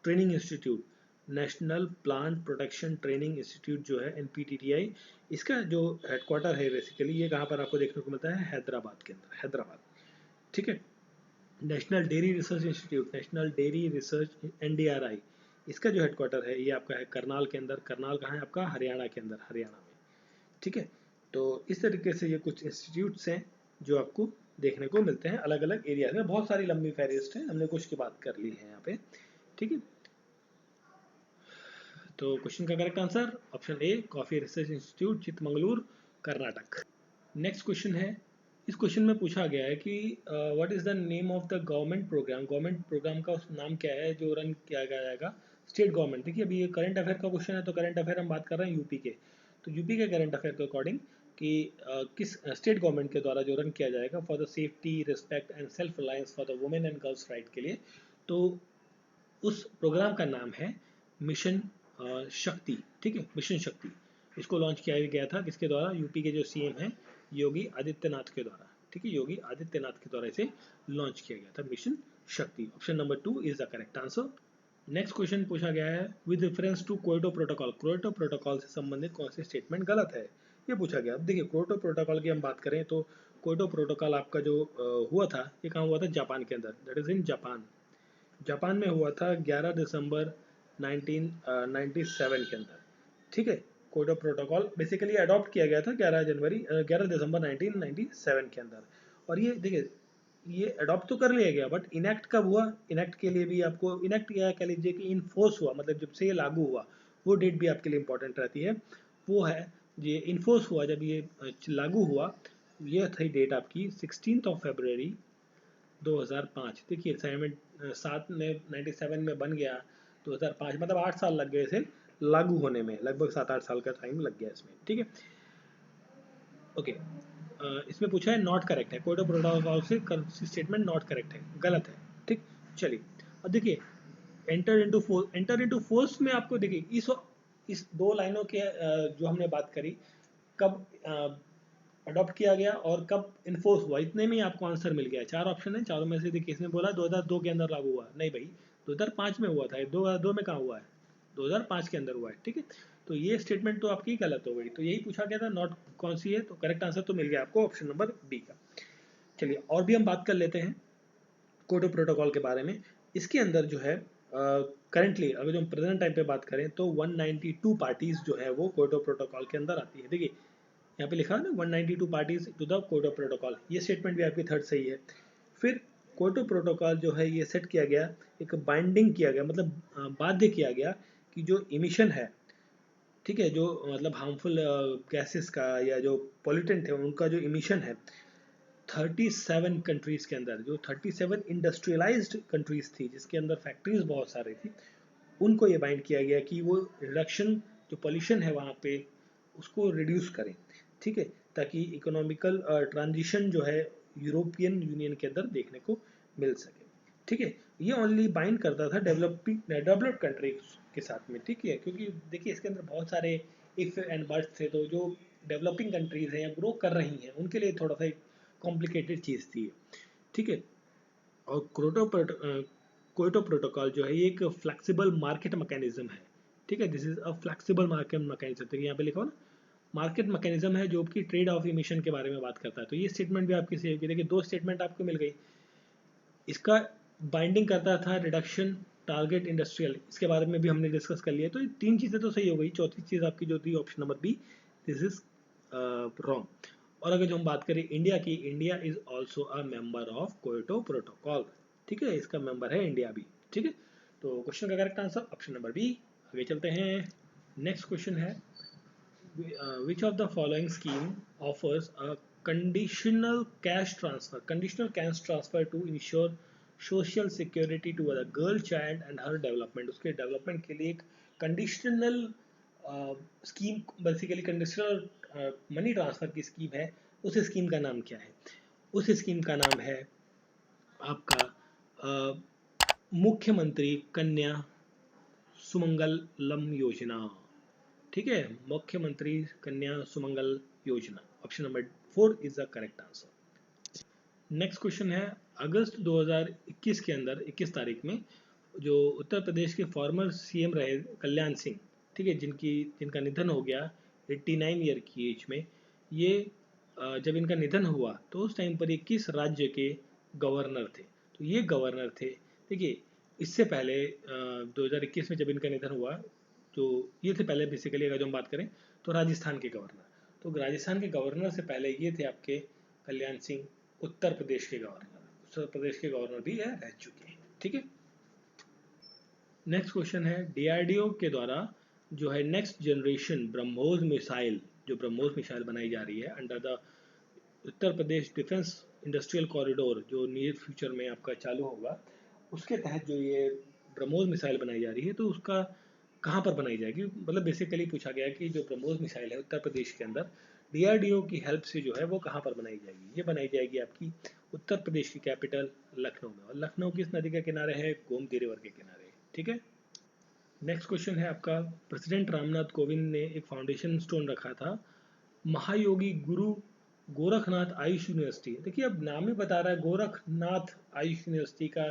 training institute, national plant production training institute जो है NPTTI, इसका जो हेडक्वार्टर है बेसिकली ये कहाँ पर आपको देखने को मिलता है, हैदराबाद के अंदर, हैदराबाद, ठीक है। National dairy research institute, national dairy research NDRI, इसका जो हेडक्वार्टर है ये आपका है करनाल के अंदर। करनाल कहाँ है आपका, हरियाणा के अंदर, हरियाणा में, ठीक है। तो इस तरीके से ये कुछ इंस्टीट्यूट्स हैं जो आपको देखने को मिलते हैं अलग अलग एरिया में। बहुत सारी लंबी फहरिस्त है, हमने कुछ की बात कर ली है यहाँ पे, ठीक है। तो क्वेश्चन का correct answer option A, coffee research institute, Chikmagalur, Karnataka. Next question है, इस क्वेश्चन में पूछा गया है कि what is the name of the government program, government program का नाम क्या है जो रन किया जाएगा स्टेट गवर्नमेंट। देखिए अभी ये करंट अफेयर का क्वेश्चन है, तो करंट अफेयर हम बात कर रहे हैं यूपी के, तो यूपी के करंट अफेयर के अकॉर्डिंग कि किस स्टेट गवर्नमेंट के द्वारा जो रन किया जाएगा for the safety, respect and self reliance for the women and girls right के लिए, तो उस प्रोग्राम का नाम है मिशन शक्ति, ठीक है, मिशन शक्ति। इसको लॉन्च किया गया था किसके द्वारा, यूपी के जो CM हैं योगी आदित्यनाथ के द्वारा, ठीक है, योगी आदित्यनाथ के द्वारा इसे लॉन्च किया गया था, mission Shakti. Option number 2 is the correct answer. Next question पूछा गया है with reference to Kyoto protocol, Kyoto protocol से संबंधित कौन सी स्टेटमेंट गलत है, ये पूछा गया। अब देखिए क्योटो प्रोटोकॉल की हम बात करें तो क्योटो प्रोटोकॉल आपका जो हुआ था ये कहाँ हुआ था, जापान के अंदर, that is in Japan. Japan में हुआ था 11 दिसंबर 1997 के अंदर, ठीक है। Code of protocol basically adopt किया गया था 11 दिसंबर 1997 के अंदर। और ये देखिए ये अडॉप्ट तो कर लिया गया, बट इनैक्ट कब हुआ, इनैक्ट के लिए भी आपको, इनैक्ट क्या कह लीजिए कि इनफोर्स हुआ, मतलब जब से ये लागू हुआ, वो डेट भी आपके लिए इंपॉर्टेंट रहती है। वो है ये इनफोर्स हुआ जब ये लागू हुआ, ये थी डेट आपकी 16 फरवरी 2005। देखिए 7 में 97 में बन गया, 2005 मतलब 8 साल लग गए इसे लागू होने में, लगभग 7-8 साल का टाइम लग गया इसमें, ठीक है। ओके, इसमें पूछा है नॉट करेक्ट है, कोड ऑफ प्रोटोकॉल से स्टेटमेंट नॉट करेक्ट है, गलत है, ठीक। चलिए अब देखिए एंटर इनटू फोर्स में आपको देखिए इस दो लाइनों के जो हमने बात करी, कब अडॉप्ट किया गया और कब इन्फोर्स हुआ, इतने में ही आपको आंसर मिल गया है। 4 ऑप्शन है, चारों में से देखिए इसमें बोला 2002 के अंदर लागू हुआ, नहीं भाई 2005 में हुआ था, 2002 में कहाँ हुआ है, 2005 के अंदर हुआ है, ठीक है। तो ये स्टेटमेंट तो आपकी गलत हो गई, तो यही पूछा गया था नॉट कौन सी है, तो करेक्ट आंसर तो मिल गया आपको ऑप्शन नंबर बी का। चलिए और भी हम बात कर लेते हैं क्योटो प्रोटोकॉल के बारे में। इसके अंदर जो है करंटली अगर जो हम प्रेजेंट टाइम पे बात करें तो 192 पार्टीज जो है वो क्योटो प्रोटोकॉल के अंदर आती है। देखिए यहाँ पे लिखा है ना 192 parties to the Kyoto protocol, ये स्टेटमेंट भी आपकी थर्ड सही है। फिर क्योटो प्रोटोकॉल जो है ये सेट किया गया, एक बाइंडिंग किया गया, मतलब बाध्य किया गया कि जो इमिशन है, ठीक है, जो मतलब हार्मफुल गैसेस का या जो पॉल्यूटेंट है उनका जो इमिशन है 37 कंट्रीज के अंदर, जो 37 इंडस्ट्रियलाइज्ड कंट्रीज थी जिसके अंदर फैक्ट्रीज बहुत सारी थी, उनको ये बाइंड किया गया कि वो रिडक्शन जो पॉल्यूशन है वहाँ पे उसको रिड्यूस करें, ठीक है, ताकि इकोनॉमिकल ट्रांजिशन जो है यूरोपियन यूनियन के अंदर देखने को मिल सके, ठीक है। ये ओनली बाइंड करता था डेवलप्ड कंट्रीज के साथ में, ठीक है, क्योंकि देखिए इसके अंदर बहुत सारे इफ एंड बट्स थे, तो जो डेवलपिंग कंट्रीज हैं या ग्रो कर रही हैं उनके लिए थोड़ा सा कॉम्प्लिकेटेड चीज़ थी, ठीक है। और क्योटो प्रोटोकॉल जो है ये एक फ्लेक्सिबल मार्केट मैकेनिज्म है, ठीक है, this is a flexible market mechanism, तो यहाँ पे लिखा हो ना मार्केट मैकेनिज्म है जो कि ट्रेड ऑफ इमिशन के बारे में बात करता है। तो ये स्टेटमेंट भी आपकी सही होगी। देखिए 2 स्टेटमेंट आपको मिल गई, इसका बाइंडिंग करता था रिडक्शन टारगेट इंडस्ट्रियल, इसके बारे में भी हमने डिस्कस कर लिया, तो ये 3 चीज़ें तो सही हो गई, चौथी चीज़ आपकी जो थी option number B, this is wrong. और अगर जो हम बात करें इंडिया की, India is also a member of Kyoto protocol, ठीक है, इसका मेंबर है इंडिया भी, ठीक है। तो क्वेश्चन का correct answer option number B. आगे चलते हैं, नेक्स्ट क्वेश्चन है which of the following scheme offers a conditional cash transfer to ensure social security to a girl child and her development। उसके डेवलपमेंट के लिए एक conditional scheme, basically conditional money transfer की scheme है। उस scheme का नाम क्या है? उस स्कीम का नाम है आपका मुख्यमंत्री कन्या सुमंगलम योजना। ठीक है, मुख्यमंत्री कन्या सुमंगल योजना, option number 4 is the correct answer. Next question है, अगस्त 2021 के अंदर 21 तारीख में जो उत्तर प्रदेश के फॉर्मर सीएम रहे कल्याण सिंह, ठीक है, जिनका निधन हो गया 89 ईयर की एज में, ये जब इनका निधन हुआ तो उस टाइम पर 21 राज्य के गवर्नर थे। तो ये गवर्नर थे, देखिए इससे पहले 2021 में जब इनका निधन हुआ तो ये थे पहले, बेसिकली अगर जो हम बात करें तो राजस्थान के गवर्नर। तो राजस्थान के गवर्नर से पहले ये थे आपके कल्याण सिंह, उत्तर प्रदेश के गवर्नर। उत्तर प्रदेश के गवर्नर भी रह चुके हैं। ठीक है, नेक्स्ट क्वेश्चन है, डीआरडीओ के द्वारा जो है नेक्स्ट जनरेशन ब्रह्मोस मिसाइल, जो ब्रह्मोस मिसाइल बनाई जा रही है under the Uttar Pradesh defence industrial corridor, जो नियर फ्यूचर में आपका चालू होगा, उसके तहत जो ये ब्रह्मोस मिसाइल बनाई जा रही है, तो उसका कहाँ पर बनाई जाएगी? मतलब बेसिकली पूछा गया कि जो ब्रह्मोस मिसाइल है उत्तर प्रदेश के अंदर डीआरडीओ की हेल्प से जो है वो कहाँ पर बनाई जाएगी? ये बनाई जाएगी आपकी उत्तर प्रदेश की कैपिटल लखनऊ में। और लखनऊ किस नदी के किनारे है? गोमती रिवर के किनारे। ठीक है, नेक्स्ट क्वेश्चन है आपका, प्रेसिडेंट रामनाथ कोविंद ने एक फाउंडेशन स्टोन रखा था महायोगी गुरु गोरखनाथ आयुष यूनिवर्सिटी। देखिए अब नाम ही बता रहा है, गोरखनाथ आयुष यूनिवर्सिटी का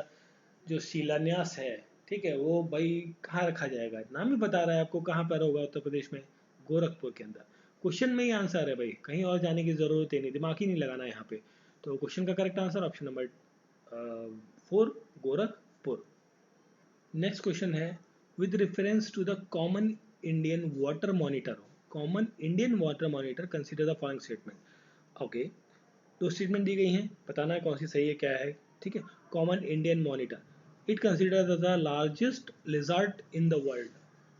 जो शिलान्यास है, ठीक है, वो भाई कहाँ रखा जाएगा? नाम ही बता रहा है आपको कहाँ पर होगा, उत्तर प्रदेश में, गोरखपुर के अंदर। क्वेश्चन में ही आंसर है भाई, कहीं और जाने की जरूरत ही नहीं, दिमाग ही नहीं लगाना है यहाँ पे। तो क्वेश्चन का correct answer option number 4, Gorakhpur. Next question है, with reference to the common Indian water monitor, common Indian water monitor consider the following statement. Okay, दो स्टेटमेंट दी गई हैं, बताना है कौन सी सही है क्या है। ठीक है, common Indian monitor, it consider the largest lizard in the world.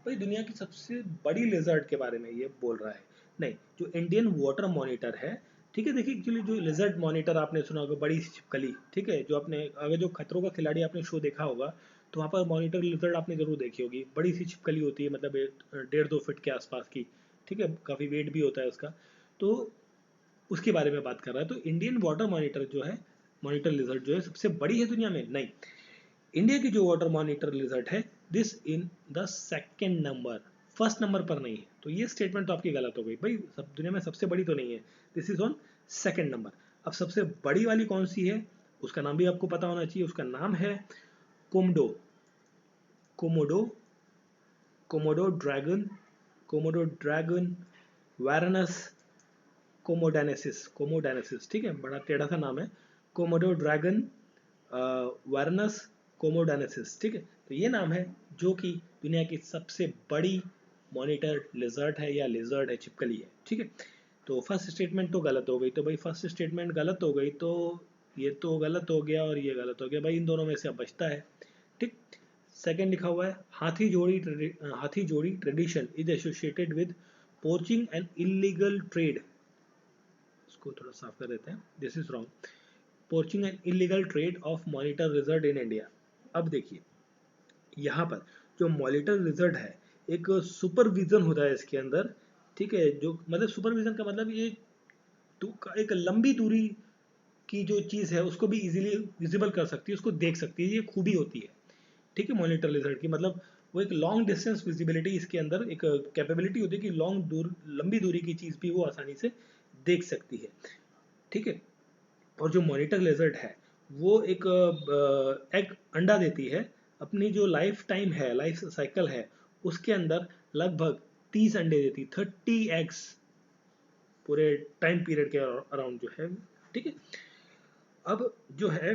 भाई दुनिया की सबसे बड़ी लिजर्ड के बारे में ये बोल रहा है। नहीं, जो इंडियन वाटर मॉनिटर है, ठीक है, देखिए एक्चुअली जो लिजर्ड मॉनिटर आपने सुना होगा, बड़ी सी छिपकली, ठीक है, जो आपने अगर जो खतरों का खिलाड़ी आपने शो देखा होगा तो वहाँ पर मॉनिटर लिजर्ड आपने जरूर देखी होगी। बड़ी सी छिपकली होती है, मतलब 1.5-2 फीट के आसपास की, ठीक है, काफ़ी वेट भी होता है उसका। तो उसके बारे में बात कर रहा है। तो इंडियन वाटर मॉनिटर जो है, मॉनिटर लिजर्ड जो है सबसे बड़ी है दुनिया में? नहीं, इंडिया की जो वाटर मॉनिटर लिजर्ड है, this in the second number, first number पर नहीं है। तो ये स्टेटमेंट तो आपकी गलत हो गई भाई, सब दुनिया में सबसे बड़ी तो नहीं है, this is on second number. अब सबसे बड़ी वाली कौन सी है, उसका नाम भी आपको पता होना चाहिए। उसका नाम है Komodo, Komodo, Komodo dragon, Komodo dragon Varanus komodoensis, komodoensis, ठीक है, बड़ा टेढ़ा सा नाम है, कोमोडो ड्रैगन वायरनस कोमोडानेसिस। ठीक है, तो ये नाम है जो कि दुनिया की सबसे बड़ी मॉनिटर लिजर्ड है, या लिजर्ड है, छिपकली है। ठीक है, तो फर्स्ट स्टेटमेंट तो गलत हो गई। तो भाई फर्स्ट स्टेटमेंट गलत हो गई तो ये तो गलत हो गया और ये गलत हो गया भाई, इन दोनों में से अब बचता है। ठीक, सेकंड लिखा हुआ है, हाथी जोड़ी tradition is associated with poaching and illegal trade. इसको थोड़ा साफ कर देते हैं, this is wrong, poaching and illegal trade off monitor lizard in India. अब देखिए यहाँ पर जो मॉनिटर लिजर्ड है, एक सुपरविजन होता है इसके अंदर, ठीक है, जो मतलब सुपरविजन का मतलब ये एक लंबी दूरी की जो चीज़ है उसको भी इजीली विजिबल कर सकती है, उसको देख सकती है, ये खूबी होती है। ठीक है, मॉनिटर लिजर्ड की मतलब वो एक लॉन्ग डिस्टेंस विजिबिलिटी, इसके अंदर एक कैपेबिलिटी होती है कि लंबी दूरी की चीज़ भी वो आसानी से देख सकती है। ठीक है, और जो मॉनिटर लेजर्ड है वो एक एग अंडा देती है, अपनी जो लाइफ टाइम है, लाइफ साइकिल है, उसके अंदर लगभग 30 अंडे देती, 30 एग्स पूरे टाइम पीरियड के अराउंड जो है। ठीक है, अब जो है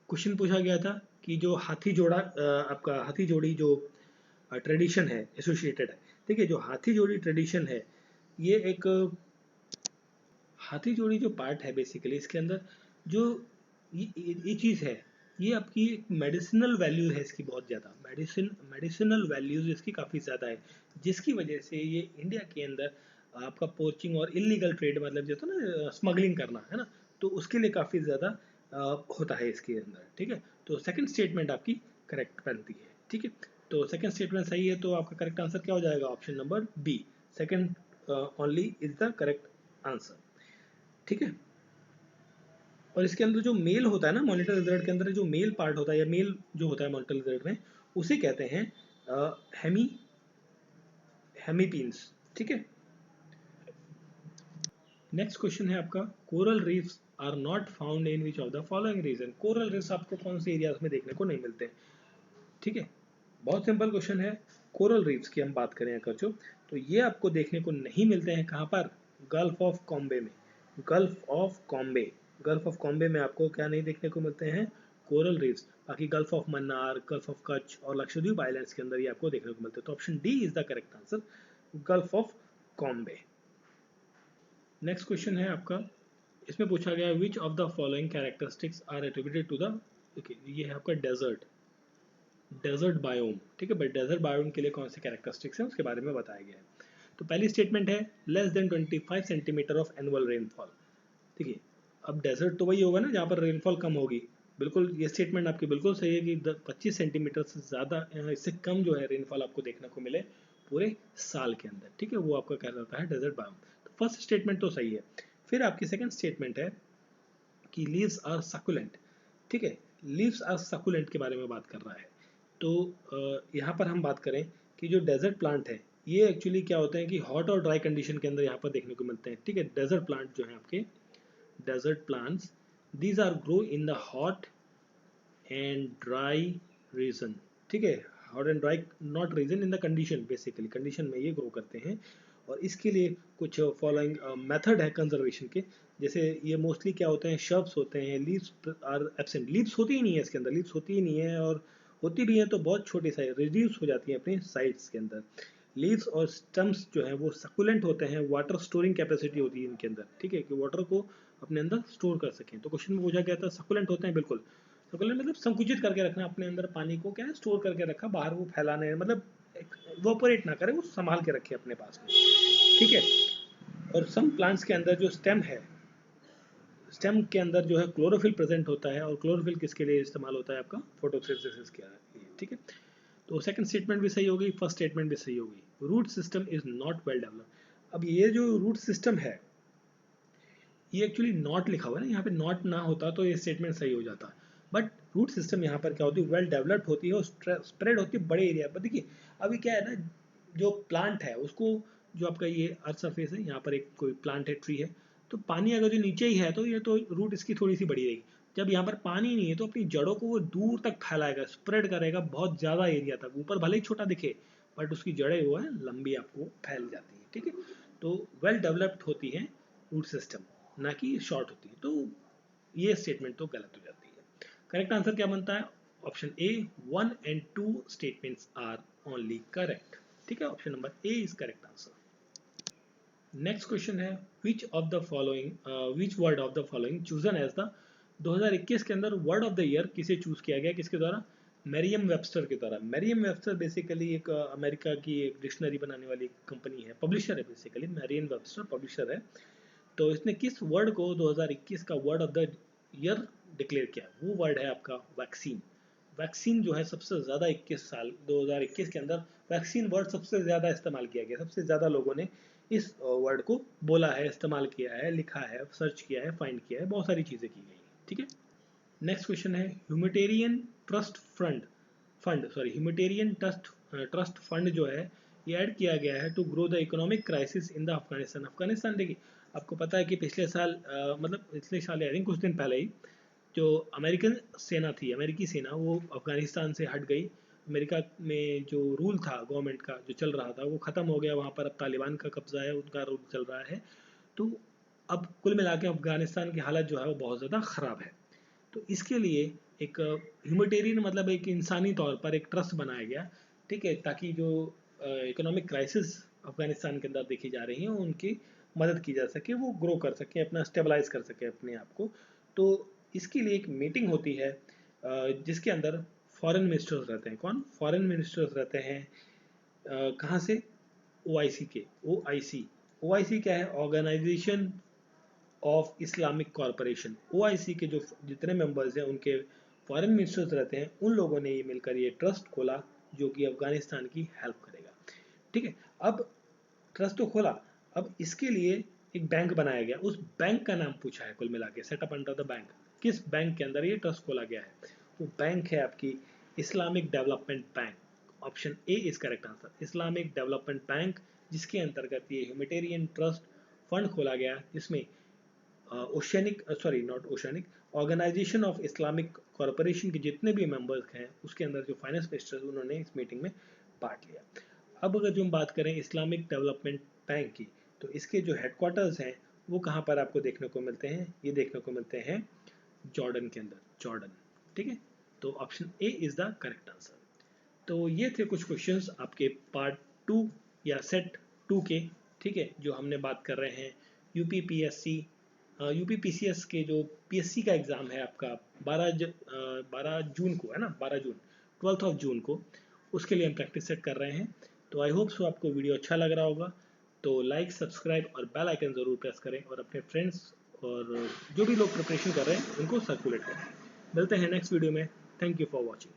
क्वेश्चन पूछा गया था कि जो हाथी जोड़ा आपका हाथी जोड़ी जो ट्रेडिशन है एसोसिएटेड है, ठीक है, जो हाथी जोड़ी ट्रेडिशन है, ये एक हाथी जोड़ी जो पार्ट है बेसिकली इसके अंदर जो ये चीज़ है, ये आपकी मेडिसिनल वैल्यू है इसकी बहुत ज़्यादा, मेडिसिनल वैल्यूज इसकी काफ़ी ज़्यादा है, जिसकी वजह से ये इंडिया के अंदर आपका पोचिंग और इलीगल ट्रेड मतलब जो था ना स्मगलिंग करना है ना, तो उसके लिए काफ़ी ज़्यादा होता है इसके अंदर, ठीक है। तो सेकंड स्टेटमेंट आपकी करेक्ट बनती है, ठीक है। तो सेकंड स्टेटमेंट सही है, तो आपका करेक्ट आंसर क्या हो जाएगा, option number B, second only is the correct answer, ठीक है। और इसके अंदर जो मेल होता है ना मॉनिटर रिजल्ट के अंदर, जो मेल पार्ट होता है या मेल जो होता है मॉनिटर रिजल्ट में, उसे कहते हैं हेमी हेमीपीन्स, ठीक है। नेक्स्ट क्वेश्चन है आपका, coral reefs are not found in which of the following region. Coral reefs आपको कौन से एरियाज में देखने को नहीं मिलते, ठीक है। बहुत सिंपल क्वेश्चन है। कोरल रीफ्स की हम बात करें अगर जो, तो ये आपको देखने को नहीं मिलते हैं कहाँ पर, गल्फ ऑफ कॉम्बे में, गल्फ ऑफ कॉम्बे, गल्फ ऑफ कॉम्बे में आपको क्या नहीं देखने को मिलते हैं, कोरल रीफ्स। बाकी gulf of Mannar, gulf of Kutch और लक्षद्वीप आइलैंड्स के अंदर ये आपको देखने को मिलते हैं। तो option D is the correct answer, Gulf of Cambay. Next question है आपका, इसमें पूछा गया which of the following characteristics are attributed to the, ये है आपका डेजर्ट, डेजर्ट बायोम, ठीक है भाई। डेजर्ट बायोम के लिए कौन से कैरेक्टरिस्टिक्स हैं उसके बारे में बताया गया है। तो पहली स्टेटमेंट है less than 25 centimetre of annual rainfall, ठीक है। अब डेजर्ट तो वही होगा ना जहाँ पर रेनफॉल कम होगी, बिल्कुल ये स्टेटमेंट आपकी बिल्कुल सही है कि 25 सेंटीमीटर से ज़्यादा, इससे कम जो है रेनफॉल आपको देखने को मिले पूरे साल के अंदर, ठीक है, वो आपका कहलाता है डेजर्ट बायोम। तो फर्स्ट स्टेटमेंट तो सही है। फिर आपकी सेकंड स्टेटमेंट है कि लीव्स आर सकुलेंट, ठीक है, लीव्स आर सकुलेंट के बारे में बात कर रहा है। तो यहाँ पर हम बात करें कि जो डेजर्ट प्लांट है ये एक्चुअली क्या होते हैं कि हॉट और ड्राई कंडीशन के अंदर यहाँ पर देखने को मिलते हैं, ठीक है। डेजर्ट प्लांट जो है आपके desert plants, these are grow in the hot and dry region, ठीक है, hot and dry not region in the condition, basically condition में ये ग्रो करते हैं। और इसके लिए कुछ फॉलोइंग मेथड है कंजर्वेशन के, जैसे ये मोस्टली क्या होते हैं, शर्ब्स होते हैं, लीव्स आर एब्सेंट, लीव्स होती ही नहीं है इसके अंदर, लीव्स होती ही नहीं है, और होती भी है तो बहुत छोटी साइज रिड्यूस हो जाती है अपने साइड्स के अंदर। लीव्स और स्टम्स जो है वो सकुलेंट होते हैं, वाटर स्टोरिंग कैपेसिटी होती है इनके अंदर, ठीक है, कि वाटर को अपने अंदर स्टोर कर सकें। तो क्वेश्चन में पूछा गया था सकुलेंट होते हैं, बिल्कुल सकुलेंट मतलब संकुचित करके रखना अपने अंदर, पानी को क्या है स्टोर करके रखा, बाहर वो फैलाने मतलब इवोपरेट ना करे, वो संभाल के रखे अपने पास में, ठीक है। और सम प्लांट्स के अंदर जो स्टेम है, स्टेम के अंदर जो है क्लोरोफिल प्रेजेंट होता है, और क्लोरोफिल किसके लिए इस्तेमाल होता है आपका, फोटोसिंथेसिस के लिए, ठीक है। तो सेकंड स्टेटमेंट भी सही होगी, फर्स्ट स्टेटमेंट भी सही होगी। Root system is not well developed. अब ये जो रूट सिस्टम है ये एक्चुअली नॉट लिखा हुआ है ना, यहाँ पे नॉट ना होता तो ये स्टेटमेंट सही हो जाता, बट रूट सिस्टम यहाँ पर क्या होती है, वेल डेवलप्ड होती है और स्प्रेड होती है बड़े एरिया पर। देखिए अभी क्या है ना, जो प्लांट है उसको, जो आपका ये अर्थ सरफेस है यहाँ पर एक कोई प्लांट है, ट्री है, तो पानी अगर जो नीचे ही है तो ये तो रूट इसकी थोड़ी सी बड़ी रहेगी। जब यहाँ पर पानी नहीं है तो अपनी जड़ों को वो दूर तक फैलाएगा, स्प्रेड करेगा बहुत ज़्यादा एरिया तक, ऊपर भले ही छोटा दिखे बट उसकी जड़ें वो है लंबी आपको फैल जाती है, ठीक है। तो वेल डेवलप्ड होती है रूट सिस्टम, ना कि शॉर्ट होती है। तो ये स्टेटमेंट तो गलत हो जाती है। करेक्ट आंसर क्या बनता है, option A, 1 and 2 statements are only correct, ठीक है, option number A is correct answer. Next question है which of the following, which word of the following chosen as the, 2021 के अंदर वर्ड ऑफ द ईयर किसे choose किया गया, किसके द्वारा, मेरियम वेबस्टर के द्वारा। मेरियम वेबस्टर बेसिकली एक अमेरिका की एक डिक्शनरी बनाने वाली कंपनी है, पब्लिशर है, बेसिकली मेरियम वेबस्टर पब्लिशर है। तो इसने किस वर्ड को 2021 का word of the year declare किया, वो वर्ड है आपका वैक्सीन। वैक्सीन जो है सबसे ज़्यादा 2021 के अंदर वैक्सीन वर्ड सबसे ज़्यादा इस्तेमाल किया गया, सबसे ज़्यादा लोगों ने इस वर्ड को बोला है, इस्तेमाल किया है, लिखा है, सर्च किया है, फाइंड किया है, बहुत सारी चीज़ें की गई, ठीक है। नेक्स्ट क्वेश्चन है humanitarian trust fund, humanitarian trust fund जो है ये ऐड किया गया है to grow the economic crisis in the Afghanistan. Afghanistan देखिए आपको पता है कि पिछले साल मतलब पिछले साल आई थिंक कुछ दिन पहले ही जो अमेरिकन सेना थी, अमेरिकी सेना, वो अफगानिस्तान से हट गई। अमेरिका में जो रूल था गवर्नमेंट का जो चल रहा था वो ख़त्म हो गया, वहाँ पर अब तालिबान का कब्जा है, उनका रूल चल रहा है। तो अब कुल मिला के अफगानिस्तान की हालत जो है वो बहुत ज़्यादा ख़राब है। तो इसके लिए एक ह्यूमैनिटेरियन मतलब एक इंसानी तौर पर एक ट्रस्ट बनाया गया, ठीक है, ताकि जो इकोनॉमिक क्राइसिस अफगानिस्तान के अंदर देखी जा रही है उनकी मदद की जा सके, वो ग्रो कर सके, अपना स्टेबलाइज कर सके अपने आप को। तो इसके लिए एक मीटिंग होती है जिसके अंदर फॉरेन मिनिस्टर्स रहते हैं। कौन? फॉरेन मिनिस्टर्स रहते हैं। कहाँ से? OIC के। OIC क्या है? Organisation of Islamic corporation. OIC के जो जितने मेंबर्स हैं उनके फॉरेन मिनिस्टर्स रहते हैं, उन लोगों ने ये मिलकर ये ट्रस्ट खोला जो कि अफगानिस्तान की हेल्प करेगा। ठीक है, अब ट्रस्ट तो खोला, अब इसके लिए एक बैंक बनाया गया। उस बैंक का नाम पूछा है कुल मिला के, सेटअप अंडर द बैंक। किस बैंक के अंदर ये ट्रस्ट खोला गया है? वो बैंक है आपकी Islamic development bank. Option A is correct answer, Islamic development bank, जिसके अंतर्गत ये ह्यूमैनिटेरियन ट्रस्ट फंड खोला गया, जिसमें ऑर्गेनाइजेशन ऑफ इस्लामिक कॉरपोरेशन के जितने भी मेंबर्स हैं उसके अंदर जो फाइनेंस मिनिस्टर उन्होंने इस मीटिंग में पार्ट लिया। अब अगर जो हम बात करें इस्लामिक डेवलपमेंट बैंक की, तो इसके जो हेडक्वार्टर्स हैं वो कहाँ पर आपको देखने को मिलते हैं? ये देखने को मिलते हैं जॉर्डन के अंदर, जॉर्डन। ठीक है, तो option A is the correct answer. तो ये थे कुछ क्वेश्चंस आपके पार्ट 2 या सेट 2 के। ठीक है, जो हमने बात कर रहे हैं यूपी पीसीएस के जो पीएससी का एग्ज़ाम है आपका 12 जून को है ना, 12 जून 12th ऑफ जून को, उसके लिए हम प्रैक्टिस सेट कर रहे हैं। तो आई होप सो आपको वीडियो अच्छा लग रहा होगा। तो लाइक, सब्सक्राइब और बेल आइकन ज़रूर प्रेस करें और अपने फ्रेंड्स और जो भी लोग प्रिपरेशन कर रहे हैं उनको सर्कुलेट करें। मिलते हैं नेक्स्ट वीडियो में। Thank you for watching.